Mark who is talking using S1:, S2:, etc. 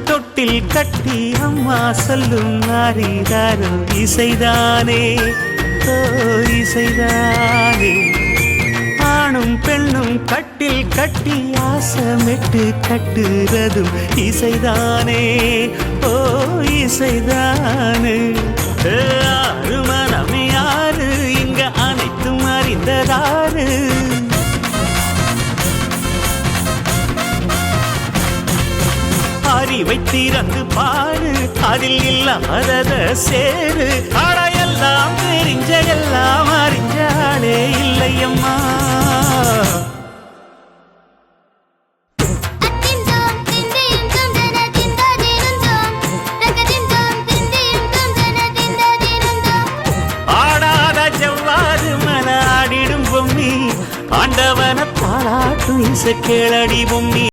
S1: தொட்டில் கட்டி அம்மா சொல்லும் ஆரிதாரோ இசைதானே ஓ இசைதானே. ஆணும் பெண்ணும் கட்டில் கட்டி ஆசமிட்டு கட்டுறதும் இசைதானே ஓ இசைதானே. ஆறு மனம் யாரு இங்க அனைத்தும் அறிந்ததாரு. அறிவை திறந்து பாரு அதில் இல்லாதத சேரு. எல்லாம் தெரிஞ்ச எல்லாம் அறிஞ்சாலே இல்லையம்மா. ஆடாத ஜவ்வாது மன ஆடிடும் பொம்மி ஆண்டவன பாராட்டும் இசை கேளடி பொம்மி.